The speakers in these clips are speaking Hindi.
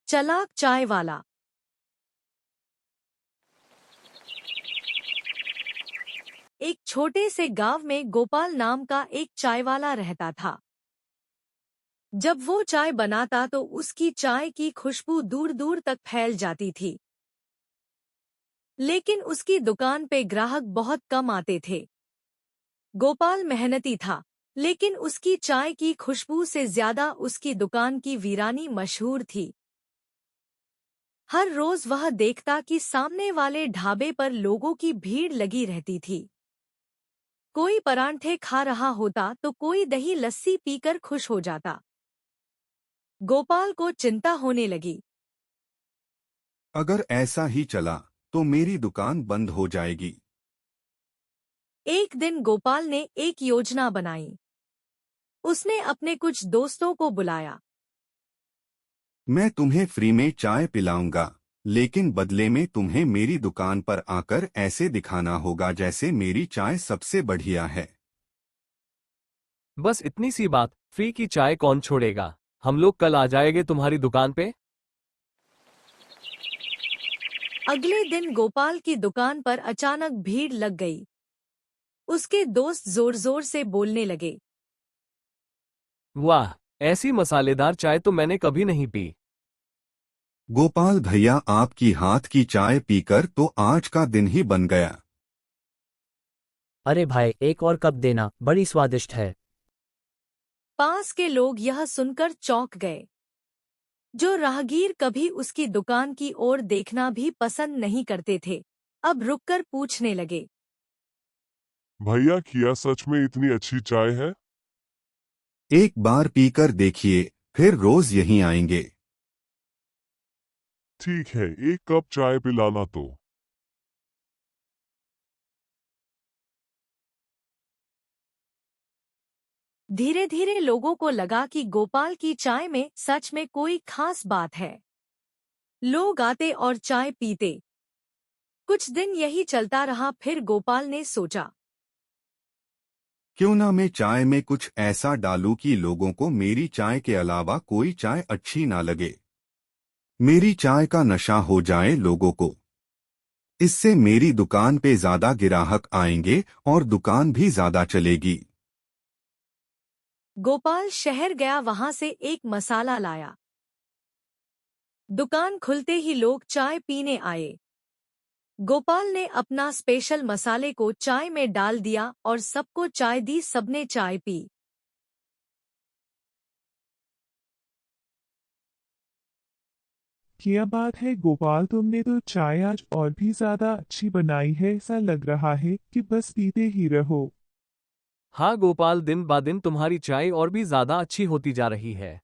चालाक चाय वाला। एक छोटे से गांव में गोपाल नाम का एक चाय वाला रहता था। जब वो चाय बनाता तो उसकी चाय की खुशबू दूर दूर तक फैल जाती थी। लेकिन उसकी दुकान पे ग्राहक बहुत कम आते थे। गोपाल मेहनती था, लेकिन उसकी चाय की खुशबू से ज्यादा उसकी दुकान की वीरानी मशहूर थी। हर रोज वह देखता कि सामने वाले ढाबे पर लोगों की भीड़ लगी रहती थी। कोई परांठे खा रहा होता तो कोई दही लस्सी पीकर खुश हो जाता। गोपाल को चिंता होने लगी। अगर ऐसा ही चला तो मेरी दुकान बंद हो जाएगी। एक दिन गोपाल ने एक योजना बनाई। उसने अपने कुछ दोस्तों को बुलाया। मैं तुम्हें फ्री में चाय पिलाऊंगा, लेकिन बदले में तुम्हें मेरी दुकान पर आकर ऐसे दिखाना होगा जैसे मेरी चाय सबसे बढ़िया है। बस इतनी सी बात, फ्री की चाय कौन छोड़ेगा। हम लोग कल आ जाएंगे तुम्हारी दुकान पे। अगले दिन गोपाल की दुकान पर अचानक भीड़ लग गई। उसके दोस्त जोर जोर से बोलने लगे। वाह, ऐसी मसालेदार चाय तो मैंने कभी नहीं पी। गोपाल भैया, आपकी हाथ की चाय पीकर तो आज का दिन ही बन गया। अरे भाई, एक और कप देना, बड़ी स्वादिष्ट है। पास के लोग यह सुनकर चौंक गए। जो राहगीर कभी उसकी दुकान की ओर देखना भी पसंद नहीं करते थे, अब रुककर पूछने लगे। भैया, क्या सच में इतनी अच्छी चाय है? एक बार पीकर देखिए, फिर रोज यहीं आएंगे। ठीक है, एक कप चाय पिलाना तो। धीरे धीरे लोगों को लगा कि गोपाल की चाय में सच में कोई खास बात है। लोग आते और चाय पीते। कुछ दिन यही चलता रहा। फिर गोपाल ने सोचा, क्यों ना मैं चाय में कुछ ऐसा डालूं कि लोगों को मेरी चाय के अलावा कोई चाय अच्छी ना लगे। मेरी चाय का नशा हो जाए लोगों को। इससे मेरी दुकान पे ज्यादा ग्राहक आएंगे और दुकान भी ज्यादा चलेगी। गोपाल शहर गया, वहां से एक मसाला लाया। दुकान खुलते ही लोग चाय पीने आए। गोपाल ने अपना स्पेशल मसाले को चाय में डाल दिया और सबको चाय दी। सबने चाय पी। क्या बात है गोपाल, तुमने तो चाय आज और भी ज्यादा अच्छी बनाई है। ऐसा लग रहा है कि बस पीते ही रहो। हाँ गोपाल, दिन ब दिन तुम्हारी चाय और भी ज्यादा अच्छी होती जा रही है।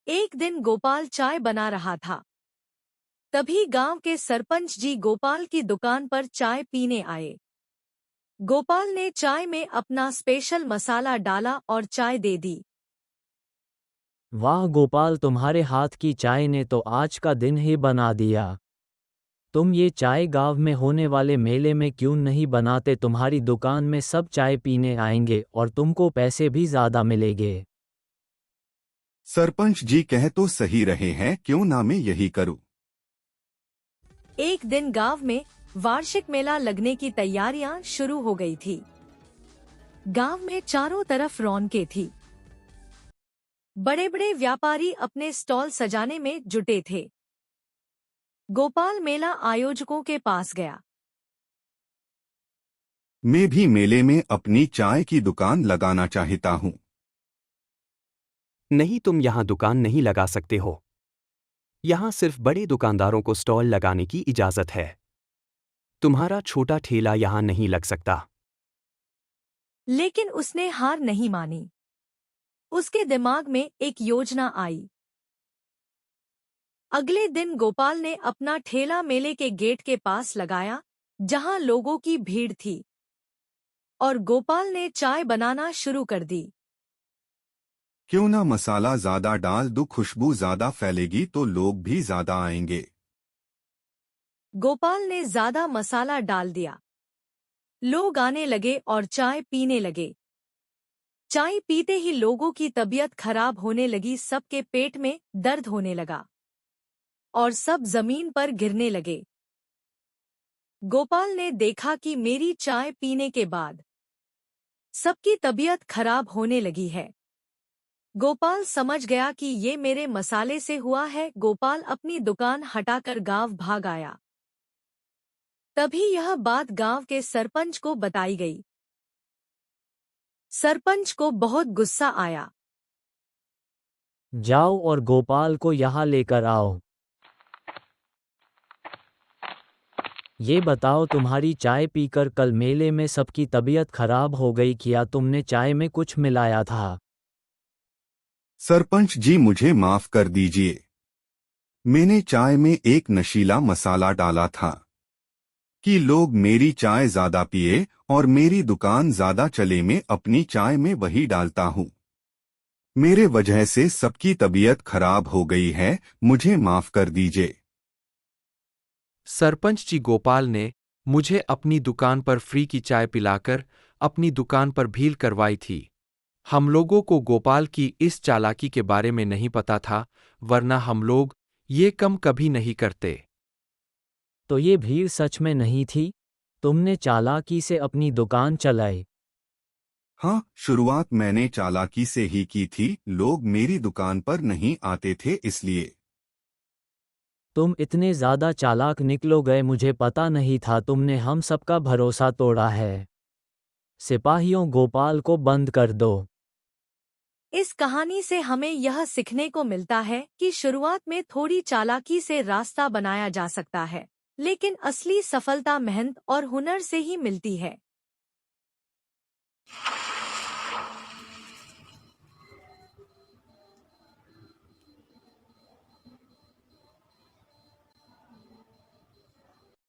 एक दिन गोपाल चाय बना रहा था। तभी गांव के सरपंच जी गोपाल की दुकान पर चाय पीने आए। गोपाल ने चाय में अपना स्पेशल मसाला डाला और चाय दे दी। वाह गोपाल, तुम्हारे हाथ की चाय ने तो आज का दिन ही बना दिया। तुम ये चाय गांव में होने वाले मेले में क्यों नहीं बनाते? तुम्हारी दुकान में सब चाय पीने आएंगे और तुमको पैसे भी ज्यादा मिलेंगे। सरपंच जी कह तो सही रहे हैं, क्यों ना मैं यही करूं। एक दिन गांव में वार्षिक मेला लगने की तैयारियां शुरू हो गई थी। गांव में चारों तरफ रौनकें थी। बड़े बड़े व्यापारी अपने स्टॉल सजाने में जुटे थे। गोपाल मेला आयोजकों के पास गया। मैं भी मेले में अपनी चाय की दुकान लगाना चाहता हूं। नहीं, तुम यहाँ दुकान नहीं लगा सकते हो। यहाँ सिर्फ बड़े दुकानदारों को स्टॉल लगाने की इजाजत है। तुम्हारा छोटा ठेला यहाँ नहीं लग सकता। लेकिन उसने हार नहीं मानी। उसके दिमाग में एक योजना आई। अगले दिन गोपाल ने अपना ठेला मेले के गेट के पास लगाया, जहां लोगों की भीड़ थी। और गोपाल ने चाय बनाना शुरू कर दी। क्यों ना मसाला ज्यादा डाल दूं, खुशबू ज्यादा फैलेगी तो लोग भी ज्यादा आएंगे। गोपाल ने ज्यादा मसाला डाल दिया। लोग आने लगे और चाय पीने लगे। चाय पीते ही लोगों की तबीयत खराब होने लगी, सबके पेट में दर्द होने लगा और सब जमीन पर गिरने लगे। गोपाल ने देखा कि मेरी चाय पीने के बाद सबकी तबीयत खराब होने लगी है। गोपाल समझ गया कि ये मेरे मसाले से हुआ है। गोपाल अपनी दुकान हटाकर गांव भाग आया। तभी यह बात गांव के सरपंच को बताई गई। सरपंच को बहुत गुस्सा आया। जाओ और गोपाल को यहाँ लेकर आओ। ये बताओ, तुम्हारी चाय पीकर कल मेले में सबकी तबीयत खराब हो गई, क्या तुमने चाय में कुछ मिलाया था? सरपंच जी, मुझे माफ कर दीजिए। मैंने चाय में एक नशीला मसाला डाला था कि लोग मेरी चाय ज्यादा पिए और मेरी दुकान ज्यादा चले। मैं अपनी चाय में वही डालता हूँ। मेरे वजह से सबकी तबीयत खराब हो गई है, मुझे माफ कर दीजिए। सरपंच जी, गोपाल ने मुझे अपनी दुकान पर फ्री की चाय पिलाकर अपनी दुकान पर भीड़ करवाई थी। हम लोगों को गोपाल की इस चालाकी के बारे में नहीं पता था, वरना हम लोग ये कम कभी नहीं करते। तो ये भीड़ सच में नहीं थी? तुमने चालाकी से अपनी दुकान चलाई? हाँ, शुरुआत मैंने चालाकी से ही की थी। लोग मेरी दुकान पर नहीं आते थे इसलिए। तुम इतने ज्यादा चालाक निकलो गए, मुझे पता नहीं था। तुमने हम सबका भरोसा तोड़ा है। सिपाहियों, गोपाल को बंद कर दो। इस कहानी से हमें यह सीखने को मिलता है कि शुरुआत में थोड़ी चालाकी से रास्ता बनाया जा सकता है, लेकिन असली सफलता मेहनत और हुनर से ही मिलती है।